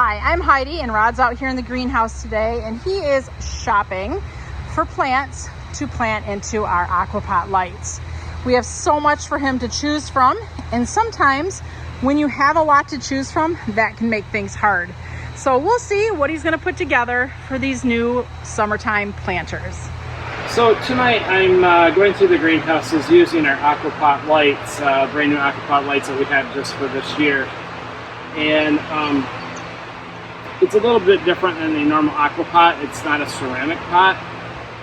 Hi, I'm Heidi and Rod's out here in the greenhouse today and he is shopping for plants to plant into our AquaPot Lites. We have so much for him to choose from, and sometimes when you have a lot to choose from, that can make things hard. So we'll see what he's going to put together for these new summertime planters. So tonight I'm going through the greenhouses using our AquaPot Lites, brand new AquaPot Lites that we had just for this year. And it's a little bit different than the normal AquaPot. It's not a ceramic pot.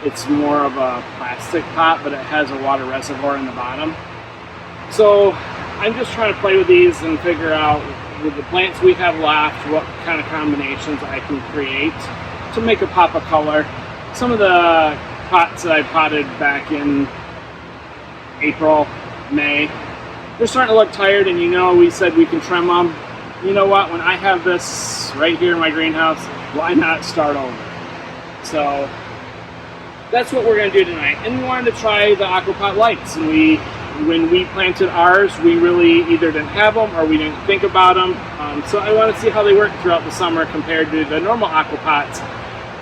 It's more of a plastic pot, but it has a water reservoir in the bottom. So I'm just trying to play with these and figure out, with the plants we have left, what kind of combinations I can create to make a pop of color. Some of the pots that I potted back in April, May, they're starting to look tired, and we said we can trim them. You know what, when I have this right here in my greenhouse, why not start over? So that's what we're going to do tonight. And we wanted to try the AquaPot Lites. And when we planted ours, we really either didn't have them or we didn't think about them. So I want to see how they work throughout the summer compared to the normal AquaPots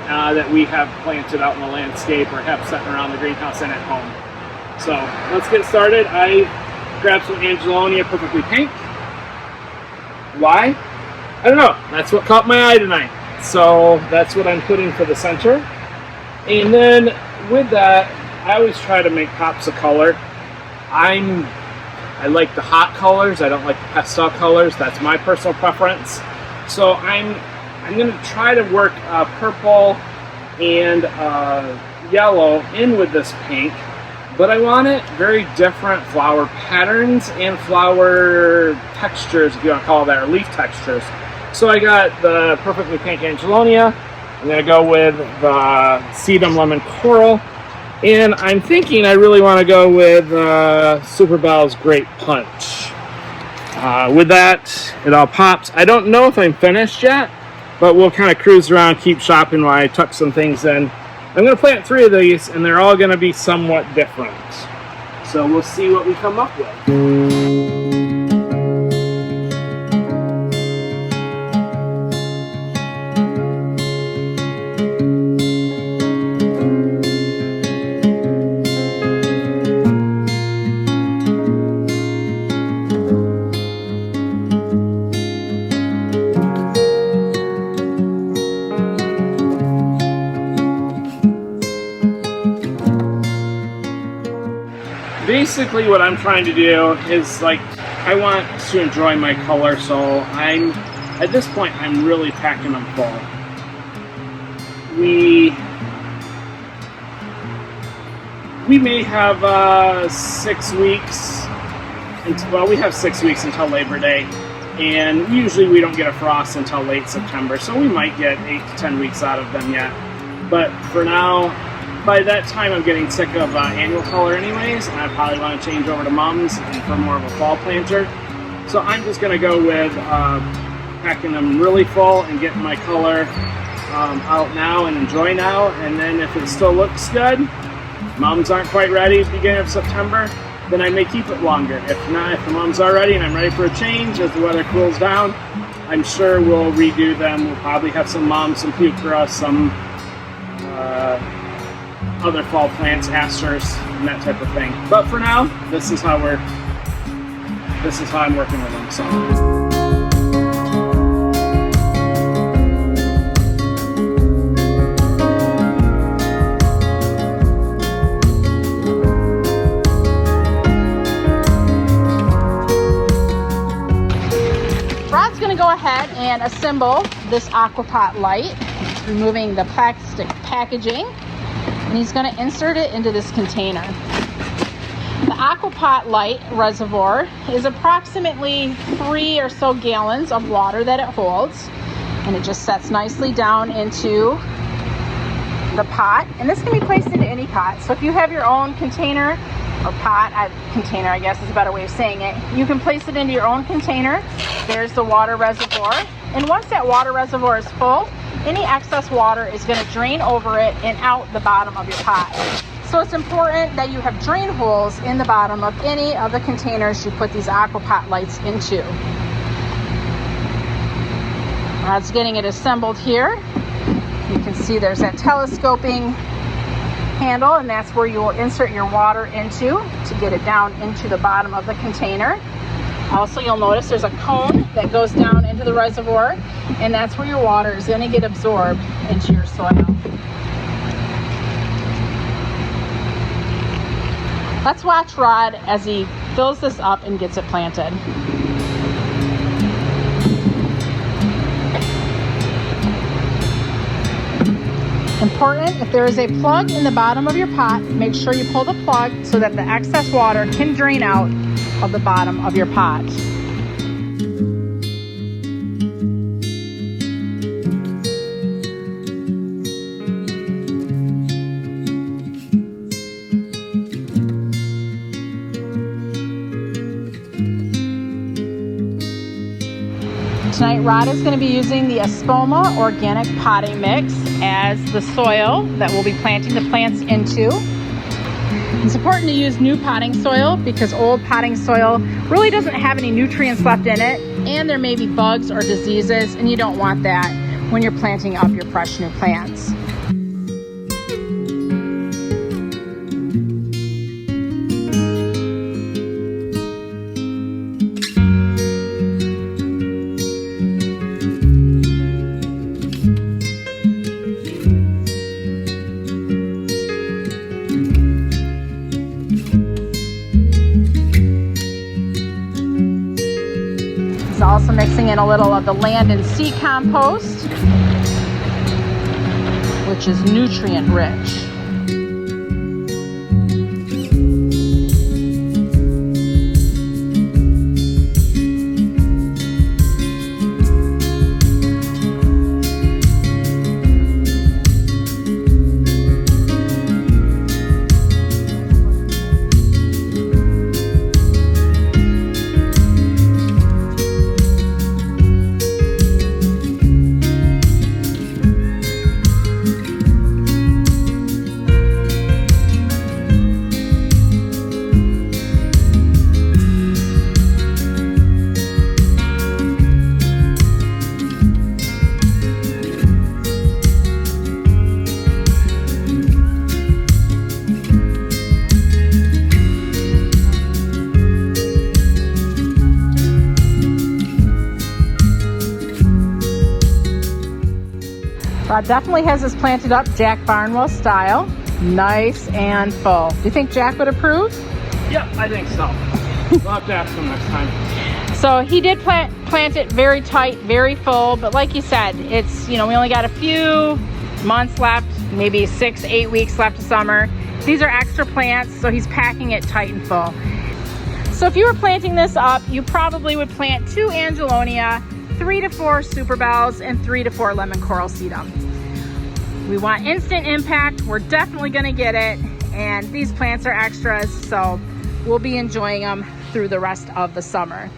that we have planted out in the landscape or have sitting around the greenhouse and at home. So let's get started. I grabbed some Angelonia Perfectly Pink. Why? I don't know. That's what caught my eye tonight. So that's what I'm putting for the center. And then with that, I always try to make pops of color. I like the hot colors. I don't like the pastel colors. That's my personal preference. So I'm going to try to work purple and yellow in with this pink. But I want it very different flower patterns and flower textures, if you want to call it that, or leaf textures. So I got the Perfectly Pink Angelonia. I'm going to go with the Sedum Lemon Coral. And I'm thinking I really want to go with Super Bell's Grape Punch. With that, it all pops. I don't know if I'm finished yet, but we'll kind of cruise around, keep shopping while I tuck some things in. I'm going to plant 3 of these, and they're all going to be somewhat different. So we'll see what we come up with. Basically what I'm trying to do is, I want to enjoy my color, so at this point I'm really packing them full. We may have 6 weeks we have 6 weeks until Labor Day, and usually we don't get a frost until late September, so we might get 8 to 10 weeks out of them yet. But for now, by that time I'm getting sick of annual color anyways, and I probably want to change over to mums and for more of a fall planter. So I'm just going to go with packing them really full and getting my color out now and enjoy now. And then if it still looks good, mums aren't quite ready at the beginning of September, then I may keep it longer. If not, if the mums are ready and I'm ready for a change as the weather cools down, I'm sure we'll redo them. We'll probably have some mums, some Pucra, some other fall plants, asters, and that type of thing. But for now, this is how I'm working with them. So. Rod's going to go ahead and assemble this AquaPot Lite, removing the plastic packaging. And he's going to insert it into this container. The AquaPot Lite reservoir is approximately 3 or so gallons of water that it holds, and it just sets nicely down into the pot. And this can be placed into any pot. So if you have your own container or pot, container I guess is a better way of saying it, you can place it into your own container. There's the water reservoir, and once that water reservoir is full, any excess water is going to drain over it and out the bottom of your pot. So it's important that you have drain holes in the bottom of any of the containers you put these AquaPot Lites into. Rod's getting it assembled here. You can see there's that telescoping handle, and that's where you will insert your water into to get it down into the bottom of the container. Also, you'll notice there's a cone that goes down into the reservoir, and that's where your water is going to get absorbed into your soil. Let's watch Rod as he fills this up and gets it planted. Important, if there is a plug in the bottom of your pot, make sure you pull the plug so that the excess water can drain out of the bottom of your pot. Tonight, Rod is going to be using the Espoma organic potting mix as the soil that we'll be planting the plants into. It's important to use new potting soil because old potting soil really doesn't have any nutrients left in it, and there may be bugs or diseases, and you don't want that when you're planting up your fresh new plants. Also mixing in a little of the land and sea compost, which is nutrient rich. Rod definitely has this planted up Jack Barnwell style, nice and full. Do you think Jack would approve? Yep, I think so. We'll have to ask him next time. So he did plant it very tight, very full, but like you said, it's, we only got a few months left, maybe 6-8 weeks left of summer. These are extra plants, so he's packing it tight and full. So if you were planting this up, you probably would plant 2 Angelonia, 3 to 4 Super Bells, and 3 to 4 Lemon Coral Sedum. We want instant impact. We're definitely going to get it, and these plants are extras, so we'll be enjoying them through the rest of the summer.